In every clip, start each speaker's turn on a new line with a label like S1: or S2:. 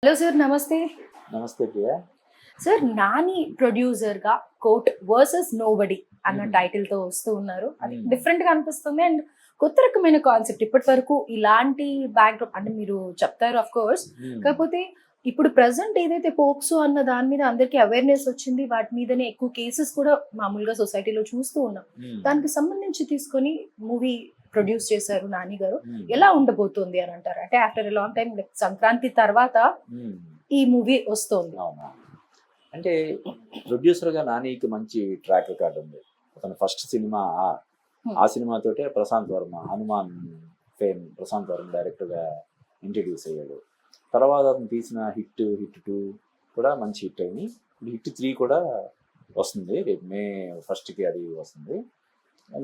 S1: Hello sir, నమస్తే.
S2: నమస్తే Priya.
S1: Sir, Nani ప్రొడ్యూసర్గా కోర్ట్ వర్సెస్ నోబడి అన్న టైటిల్తో వస్తూ ఉన్నారు. అది డిఫరెంట్గా అనిపిస్తుంది అండ్ కొత్త రకమైన కాన్సెప్ట్. ఇప్పటి వరకు ఇలాంటి బ్యాక్డ్రాప్ అంటే మీరు చెప్తారు ఆఫ్ కోర్స్, కాకపోతే ఇప్పుడు ప్రజెంట్ ఏదైతే పోక్సో అన్న దాని మీద అందరికీ అవేర్నెస్ వచ్చింది, వాటి మీదనే ఎక్కువ కేసెస్ కూడా మామూలుగా సొసైటీలో చూస్తూ ఉన్నాం. దానికి సంబంధించి తీసుకొని మూవీ ప్రొడ్యూస్ చేశారు నాని గారు. ఎలా ఉండబోతుంది అని అంటారు? అంటే after a long time, Sankranti తర్వాత ఈ మూవీ వస్తుంది.
S2: అంటే ప్రొడ్యూసర్గా నానికి మంచి ట్రాక్ రికార్డ్ ఉంది. అతను ఫస్ట్ సినిమా ఆ సినిమాతోటే ప్రశాంత్ వర్మ, హనుమాన్ ఫేమ్ ప్రశాంత్ వర్మ డైరెక్టర్గా ఇంట్రడ్యూస్ అయ్యాడు. తర్వాత అతను తీసిన హిట్ 2 కూడా మంచి హిట్ అయింది. హిట్ 3 కూడా వస్తుంది, రేపు May 1st అది వస్తుంది.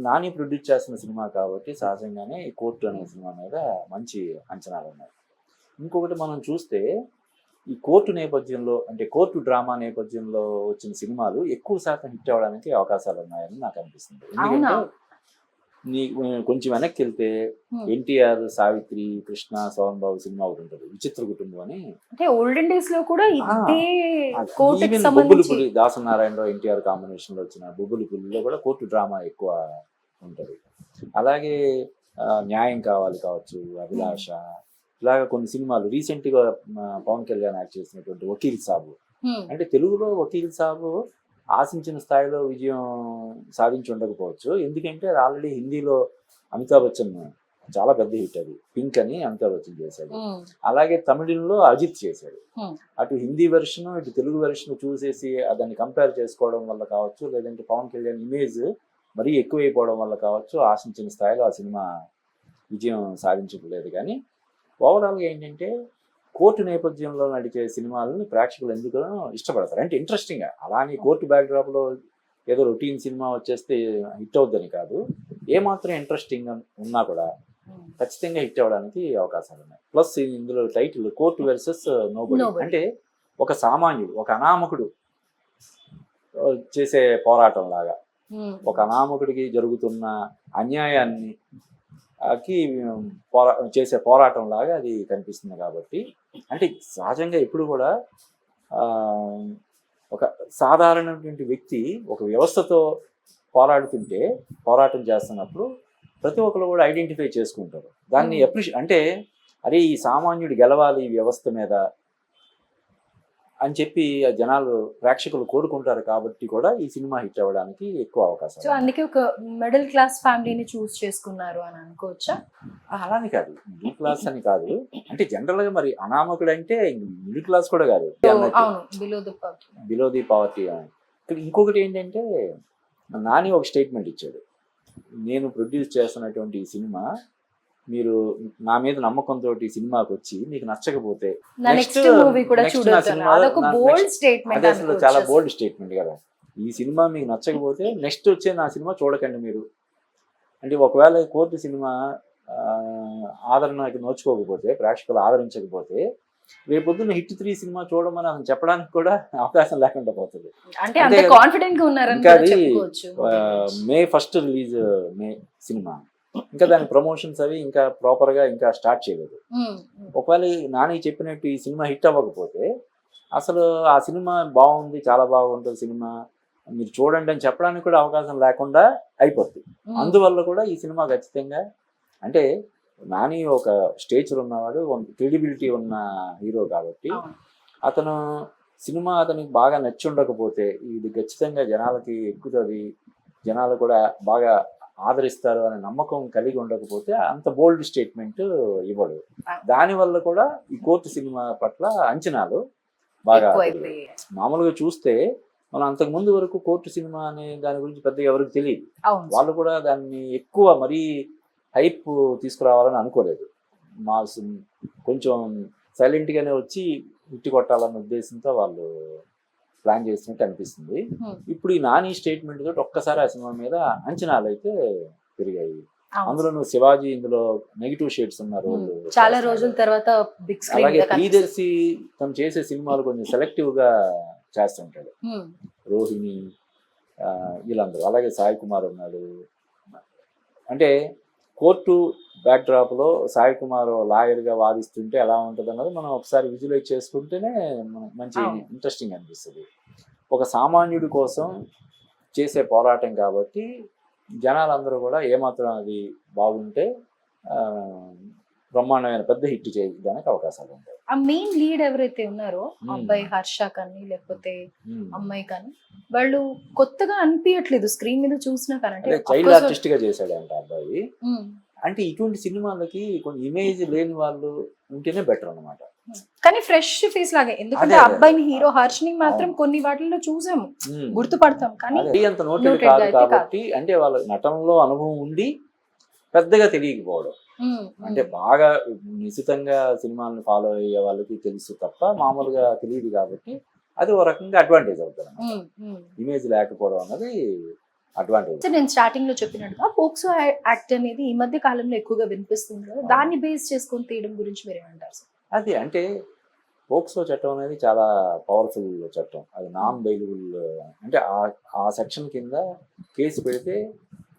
S2: నాని ప్రొడ్యూస్ చేస్తున్న సినిమా కాబట్టి సహజంగానే ఈ కోర్టు అనే సినిమా మీద మంచి అంచనాలు ఉన్నాయి. ఇంకొకటి మనం చూస్తే ఈ కోర్టు నేపథ్యంలో, అంటే కోర్టు డ్రామా నేపథ్యంలో వచ్చిన సినిమాలు ఎక్కువ శాతం హిట్ అవ్వడానికి అవకాశాలు ఉన్నాయని నాకు అనిపిస్తుంది. ఎందుకంటే కొంచెం వెనక్కి వెళ్తే ఎన్టీఆర్, సావిత్రి, కృష్ణ, సోహన్ బాబు సినిమా ఒకటి ఉంటుంది, విచిత్ర కుటుంబం అని.
S1: అంటే ఓల్డెన్ డేస్ లో కూడా
S2: బొబ్బులిపులి, దాసనారాయణరావు ఎన్టీఆర్ కాంబినేషన్ లో వచ్చిన బొబ్బులిపులిలో కూడా కోర్టు డ్రామా ఎక్కువ ఉంటుంది. అలాగే న్యాయం కావాలి కావచ్చు, అభిలాష, ఇలాగ కొన్ని సినిమాలు రీసెంట్గా పవన్ కళ్యాణ్ యాక్ట్ చేసినటువంటి వకీల్ సాబు. అంటే తెలుగులో వకీల్ సాబు ఆశించిన స్థాయిలో విజయం సాధించి ఉండకపోవచ్చు, ఎందుకంటే అది ఆల్రెడీ హిందీలో అమితాబ్ బచ్చన్ చాలా పెద్ద హిట్, అది పింక్ అని అమితాబ్ బచ్చన్ చేశాడు. అలాగే తమిళంలో అజిత్ చేశాడు. అటు హిందీ వెర్షన్ ఇటు తెలుగు వెర్షన్ చూసేసి దాన్ని కంపేర్ చేసుకోవడం వల్ల కావచ్చు, లేదంటే పవన్ కళ్యాణ్ ఇమేజ్ మరీ ఎక్కువైపోవడం వల్ల కావచ్చు, ఆశించిన స్థాయిలో ఆ సినిమా విజయం సాధించలేదు. కానీ ఓవరాల్గా ఏంటంటే కోర్టు నేపథ్యంలో నడిచే సినిమాలని ప్రేక్షకులు ఎందుకు ఇష్టపడతారు అంటే ఇంట్రెస్టింగ్గా. అలానే కోర్టు బ్యాక్డ్రాప్లో ఏదో రొటీన్ సినిమా వచ్చేస్తే హిట్ అవుద్దని కాదు, ఏమాత్రం ఇంట్రెస్టింగ్ ఉన్నా కూడా ఖచ్చితంగా హిట్ అవ్వడానికి అవకాశాలు ఉన్నాయి. ప్లస్ ఇందులో టైటిల్ కోర్టు వర్సెస్ నోబడి, అంటే ఒక సామాన్యుడు, ఒక అనామకుడు చేసే పోరాటం లాగా, ఒక అనామకుడికి జరుగుతున్న అన్యాయాన్ని చేసే పోరాటం లాగా అది కనిపిస్తుంది. కాబట్టి అంటే సహజంగా ఎప్పుడు కూడా ఒక సాధారణమైనటువంటి వ్యక్తి ఒక వ్యవస్థతో పోరాటం చేస్తున్నప్పుడు ప్రతి ఒక్కరు కూడా ఐడెంటిఫై చేసుకుంటారు, దాన్ని అంటే అరే ఈ సామాన్యుడు గెలవాలి ఈ వ్యవస్థ మీద అని చెప్పి జనాలు, ప్రేక్షకులు కోరుకుంటారు. కాబట్టి కూడా ఈ సినిమా హిట్ అవ్వడానికి ఎక్కువ అవకాశం.
S1: సో అందుకే ఒక మిడిల్ క్లాస్ ఫ్యామిలీని చూస్ చేసుకున్నారు అని అనుకోవచ్చా?
S2: అలానే కాదు, మిడిల్ క్లాస్ అని కాదు, అంటే జనరల్ గా మరి అనామకుడు అంటే మిడిల్ క్లాస్ కూడా కాదు, బిలో ది పావర్టీ. ఇక్కడ ఇంకొకటి ఏంటంటే నాని ఒక స్టేట్మెంట్ ఇచ్చాడు, నేను ప్రొడ్యూస్ చేస్తున్నటువంటి ఈ సినిమా మీరు నా మీద నమ్మకంతో సినిమాకి వచ్చి మీకు నచ్చకపోతే అసలు చాలా బోల్డ్ స్టేట్మెంట్ కదా. ఈ సినిమా మీకు నచ్చకపోతే నెక్స్ట్ వచ్చే నా సినిమా చూడకండి మీరు. అంటే ఒకవేళ కోర్టు సినిమా ఆదరణకి నోచుకోకపోతే, ప్రేక్షకులు ఆదరించకపోతే, రేపొద్దున హిట్ 3 సినిమా చూడమని అతను చెప్పడానికి కూడా అవకాశం లేకుండా పోతుంది. ఇంకా అది May 1 రిలీజ్ సినిమా, ఇంకా దాని ప్రమోషన్స్ అవి ఇంకా ప్రాపర్గా ఇంకా స్టార్ట్ చేయలేదు. ఒకవేళ నాని చెప్పినట్టు ఈ సినిమా హిట్ అవ్వకపోతే అసలు ఆ సినిమా బాగుంది, చాలా బాగుంటుంది సినిమా, మీరు చూడండి అని చెప్పడానికి కూడా అవకాశం లేకుండా అయిపోతుంది. అందువల్ల కూడా ఈ సినిమా ఖచ్చితంగా, అంటే నాని ఒక స్టేచర్ ఉన్నవాడు, క్రెడిబిలిటీ ఉన్న హీరో కాబట్టి అతను సినిమా అతనికి బాగా నచ్చి ఉండకపోతే ఇది ఖచ్చితంగా జనాలకి ఎక్కుతుంది, జనాలు కూడా బాగా ఆదరిస్తారు అనే నమ్మకం కలిగి ఉండకపోతే అంత బోల్డ్ స్టేట్మెంట్ ఇవ్వడు. దానివల్ల కూడా ఈ కోర్టు సినిమా పట్ల అంచనాలు బాగా, మామూలుగా చూస్తే మనం అంతకుముందు వరకు కోర్టు సినిమా అనే దాని గురించి పెద్దగా ఎవరికి తెలియదు, వాళ్ళు కూడా దాన్ని ఎక్కువ మరీ హైప్ తీసుకురావాలని అనుకోలేదు. మా కొంచెం సైలెంట్గానే వచ్చి ఉట్టి కొట్టాలన్న ఉద్దేశంతో వాళ్ళు ప్లాన్ చేసినట్టు అనిపిస్తుంది. ఇప్పుడు ఈ నాని స్టేట్మెంట్ తోటి ఒక్కసారి ఆ సినిమా మీద అంచనాలు అయితే పెరిగాయి. అందులో శివాజీ ఇందులో నెగిటివ్ షేడ్స్ ఉన్నారు
S1: చాలా రోజుల తర్వాత.
S2: అలాగే ప్రియదర్శి తను చేసే సినిమాలు కొంచెం సెలెక్టివ్ గా చేస్తుంటాడు, రోహిణి వీళ్ళందరూ. అలాగే సాయి కుమార్ ఉన్నాడు. అంటే కోర్టు బ్యాక్డ్రాప్ లో సాయి కుమార్ లాయర్ గా వాదిస్తుంటే ఎలా ఉంటుంది అన్నది మనం ఒకసారి విజువలైజ్ చేసుకుంటేనే మంచి ఇంట్రెస్టింగ్ అనిపిస్తుంది. ఒక సామాన్యుడి కోసం చేసే పోరాటం కాబట్టి జనాలందరూ కూడా ఏమాత్రం అది బాగుంటే బ్రహ్మాండమైన పెద్ద హిట్ చేయడానికి అవకాశాలు ఉంటాయి.
S1: ఆ మెయిన్ లీడ్ ఎవరైతే ఉన్నారో అబ్బాయి హర్ష కానీ లేకపోతే అమ్మాయి కానీ వాళ్ళు కొత్తగా అనిపించట్లేదు స్క్రీన్ మీద చూసినా కానీ.
S2: చైల్డ్ ఆర్టిస్ట్ గా చేశాడంట అబ్బాయి. అంటే ఇటువంటి సినిమాలకి కొన్ని ఇమేజ్ లేని వాళ్ళు ఉంటేనే బెటర్ అన్నమాట.
S1: కానీ ఫ్రెష్ ఫేస్ లాగే, ఎందుకంటే అబ్బాయిని హీరో హర్షని మాత్రం కొన్ని వాటిల్లో చూసాము, గుర్తుపడతాం. కానీ
S2: అంత నోటెడ్ కాదు కాబట్టి, అంటే వాళ్ళ నటనలో అనుభవం ఉండి పెద్దగా తెలియకపోవడం, అంటే బాగా నిశితంగా సినిమాలను ఫాలో అయ్యే వాళ్ళకి తెలుసు తప్ప మామూలుగా తెలియదు కాబట్టి అది ఓ రకంగా అడ్వాంటేజ్ అవుతుంది. ఇమేజ్ లేకపోవడం అన్నది అడ్వాంటేజ్.
S1: నేను స్టార్టింగ్ లో చెప్పినట్టుగా పోక్సో యాక్ట్ అనేది ఈ మధ్య కాలంలో ఎక్కువగా వినిపిస్తుంది కదా, దాన్ని బేస్ చేసుకొని తీయడం గురించి మీరు ఏమంటారు?
S2: అది అంటే పోక్సో చట్టం అనేది చాలా పవర్ఫుల్ చట్టం. అది నాన్ బెయిలబుల్, అంటే ఆ సెక్షన్ కింద కేసు పెడితే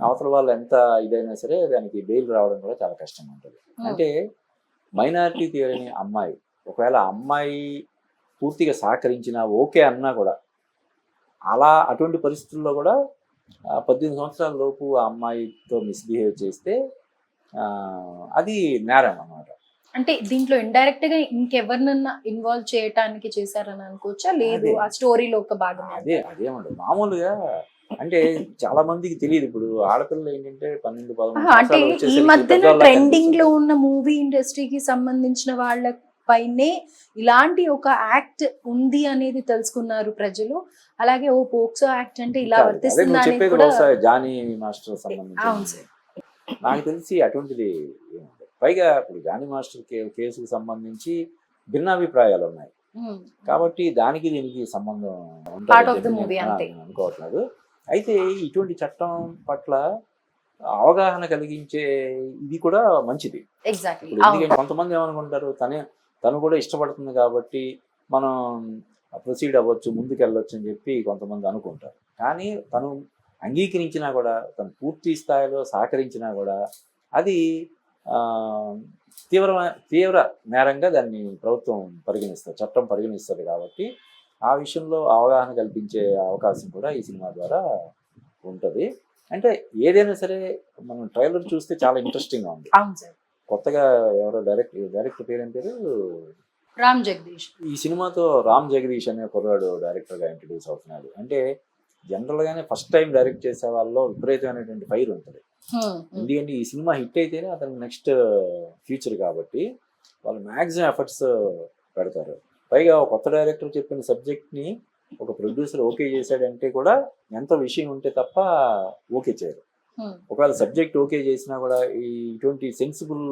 S2: అవతల వాళ్ళు ఎంత ఇదైనా సరే దానికి బెయిల్ రావడం కూడా చాలా కష్టం ఉంటుంది. అంటే మైనారిటీ తీరని అమ్మాయి, ఒకవేళ అమ్మాయి పూర్తిగా సహకరించినా ఓకే అన్నా కూడా, అటువంటి పరిస్థితుల్లో కూడా 18 సంవత్సరాల లోపు ఆ అమ్మాయితో మిస్బిహేవ్ చేస్తే అది నేరం అన్నమాట.
S1: అంటే దీంట్లో ఇండైరెక్ట్ గా ఇంకెవరినన్నా ఇన్వాల్వ్ చేయడానికి చేశారని అనుకోవచ్చా? లేదు, ఆ స్టోరీలో ఒక భాగం.
S2: అదేమండి మామూలుగా, అంటే చాలా మందికి తెలియదు. ఇప్పుడు ఆడపిల్లలు ఏంటంటే 12-13
S1: అంటే ఈ మధ్యన ట్రెండింగ్ లో ఉన్న మూవీ ఇండస్ట్రీకి సంబంధించిన వాళ్ళ పైనే ఇలాంటి ఒక యాక్ట్ ఉంది అనేది తెలుసుకున్నారు ప్రజలు. అలాగే ఓ పోక్సో యాక్ట్ అంటే ఇలా వర్తిస్తుంది.
S2: జానీ మాస్టర్ సంబంధించి నాకు తెలిసి అటువంటిది. పైగా ఇప్పుడు జానీ మాస్టర్ కేసుకు సంబంధించి భిన్నాభిప్రాయాలు ఉన్నాయి కాబట్టి దానికి దీనికి సంబంధం అనుకోవట్లేదు. అయితే ఇటువంటి చట్టం పట్ల అవగాహన కలిగించే ఇది కూడా మంచిది. ఎందుకంటే కొంతమంది ఏమనుకుంటారు, తను కూడా ఇష్టపడుతుంది కాబట్టి మనం ప్రొసీడ్ అవ్వచ్చు, ముందుకెళ్ళొచ్చు అని చెప్పి కొంతమంది అనుకుంటారు. కానీ తను అంగీకరించినా కూడా, తను పూర్తి స్థాయిలో సహకరించినా కూడా అది తీవ్ర నేరంగా దాన్ని ప్రభుత్వం పరిగణిస్తుంది, చట్టం పరిగణిస్తుంది. కాబట్టి ఆ విషయంలో అవగాహన కల్పించే అవకాశం కూడా ఈ సినిమా ద్వారా ఉంటుంది. అంటే ఏదైనా సరే మనం ట్రైలర్ చూస్తే చాలా ఇంట్రెస్టింగ్గా ఉంది. కొత్తగా ఎవరో డైరెక్టర్ పేరు ఏం పేరు?
S1: రామ్ జగదీష్.
S2: ఈ సినిమాతో రామ్ జగదీష్ అనే కుర్రాడు డైరెక్టర్గా ఇంట్రడ్యూస్ అవుతున్నాడు. అంటే జనరల్గానే ఫస్ట్ టైం డైరెక్ట్ చేసే వాళ్ళలో విపరీతమైనటువంటి ఫైర్ ఉంటుంది. ఎందుకంటే ఈ సినిమా హిట్ అయితేనే అతనికి నెక్స్ట్ ఫ్యూచర్ కాబట్టి వాళ్ళు మ్యాక్సిమం ఎఫర్ట్స్ పెడతారు. పైగా ఒక కొత్త డైరెక్టర్ చెప్పిన సబ్జెక్ట్ని ఒక ప్రొడ్యూసర్ ఓకే చేశాడంటే కూడా ఎంతో విషయం ఉంటే తప్ప ఓకే చేయరు. ఒకవేళ సబ్జెక్ట్ ఓకే చేసినా కూడా ఇటువంటి సెన్సిబుల్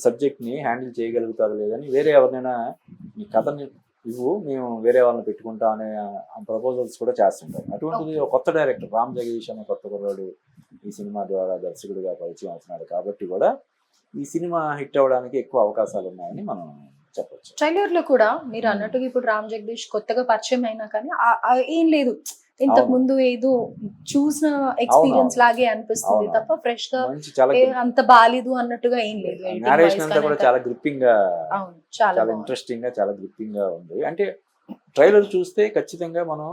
S2: సబ్జెక్ట్ని హ్యాండిల్ చేయగలుగుతారు లేదని వేరే ఎవరినైనా ఈ కథని మేము వేరే వాళ్ళని పెట్టుకుంటాం అనే ప్రపోజల్స్ కూడా చేస్తుంటారు. అటువంటిది ఒక కొత్త డైరెక్టర్ రామ్ జగదీష్ అనే కొత్త కుర్రాడు ఈ సినిమా ద్వారా దర్శకుడిగా పరిచయం అవుతున్నాడు కాబట్టి కూడా ఈ సినిమా హిట్ అవ్వడానికి ఎక్కువ అవకాశాలు ఉన్నాయని మనం చెప్పొచ్చు.
S1: ట్రైలర్ లో కూడా మీరు అన్నట్టుగా ఇప్పుడు రామ్ జగదీష్ కొత్తగా పరిచయం అయినా కానీ ఏం లేదు, ఇంతకు ముందు ఏదో చూసిన ఎక్స్పీరియన్స్ లాగే అనిపిస్తుంది తప్ప ఫ్రెష్ గా అంత బాలేదు అన్నట్టుగా ఏం లేదు.
S2: నరేషన్ అంతా కూడా చాలా గ్రిప్పింగ్ గా, చాలా ఇంట్రెస్టింగ్ గా, చాలా గ్రిప్పింగ్ గా ఉంది. అంటే ట్రైలర్ చూస్తే ఖచ్చితంగా మనం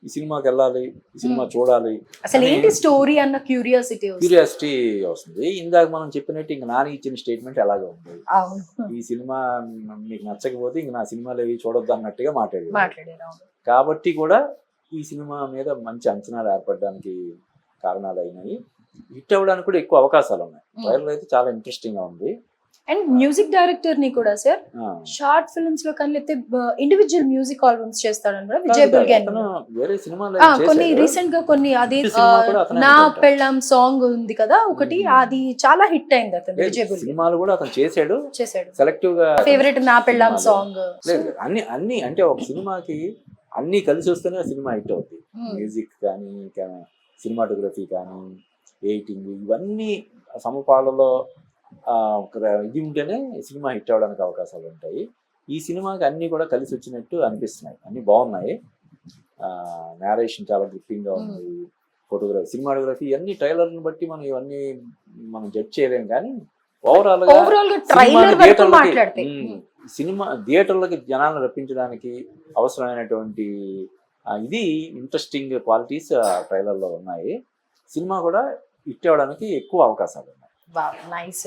S2: ఈ సినిమాకి వెళ్ళాలి, ఈ సినిమా చూడాలి,
S1: అసలు ఏంటి స్టోరీ అన్న క్యూరియాసిటీ
S2: వస్తుంది. ఇందాక మనం చెప్పినట్టు ఇంక నాని ఇచ్చిన స్టేట్మెంట్ ఎలాగ ఉంది, ఈ సినిమా మీకు నచ్చకపోతే ఇంక నా సినిమాలు ఏవి చూడొద్దు అన్నట్టుగా మాట్లాడారు. కాబట్టి కూడా ఈ సినిమా మీద మంచి అంచనాలు ఏర్పడడానికి కారణాలు అయినాయి. హిట్ అవ్వడానికి కూడా ఎక్కువ అవకాశాలు ఉన్నాయి. ట్రైలర్ అయితే చాలా ఇంట్రెస్టింగ్ గా ఉంది.
S1: అండ్ మ్యూజిక్ డైరెక్టర్ ని కూడా సార్ షార్ట్ ఫిల్మ్స్ లో కానీ లేకపోతే ఇండివిజువల్ మ్యూజిక్ ఆల్బమ్స్ చేస్తాడని కూడా విజయ్ బుల్గన్
S2: వేరే సినిమాలు
S1: కొన్ని రీసెంట్ గా కొన్ని అది నా పెళ్ళాం సాంగ్ ఉంది కదా ఒకటి, అది చాలా హిట్ అయింది. అతను విజయ్ బుల్గన్
S2: సినిమాలు కూడా అతను చేశాడు సెలెక్టివ్ గా.
S1: ఫేవరెట్ నా పెళ్ళాం సాంగ్
S2: అన్ని అంటే ఒక సినిమాకి అన్ని కలిసి వస్తేనే ఆ సినిమా హిట్ అవుతుంది. మ్యూజిక్ కానీ, సినిమాటోగ్రఫీ కానీ, ఎడిటింగ్, ఇవన్నీ సమపాలలో ఇది ఉంటేనే సినిమా హిట్ అవ్వడానికి అవకాశాలు ఉంటాయి. ఈ సినిమాకి అన్నీ కూడా కలిసి వచ్చినట్టు అనిపిస్తున్నాయి, అన్నీ బాగున్నాయి. నేరేషన్ చాలా గ్రిప్పింగ్ గా ఉంది, ఫోటోగ్రఫీ, సినిమాటోగ్రఫీ ఇవన్నీ ట్రైలర్ని బట్టి మనం ఇవన్నీ మనం జడ్జ్ చేయలేం. కానీ ఓవరాల్ గా
S1: ట్రైలర్ వరకు మాట్లాడితే
S2: సినిమా థియేటర్లకి జనాలను రప్పించడానికి అవసరమైనటువంటి ఇది ఇంట్రెస్టింగ్ క్వాలిటీస్ ట్రైలర్లో ఉన్నాయి. సినిమా కూడా హిట్ అవ్వడానికి ఎక్కువ అవకాశాలు ఉన్నాయి.
S1: నైస్.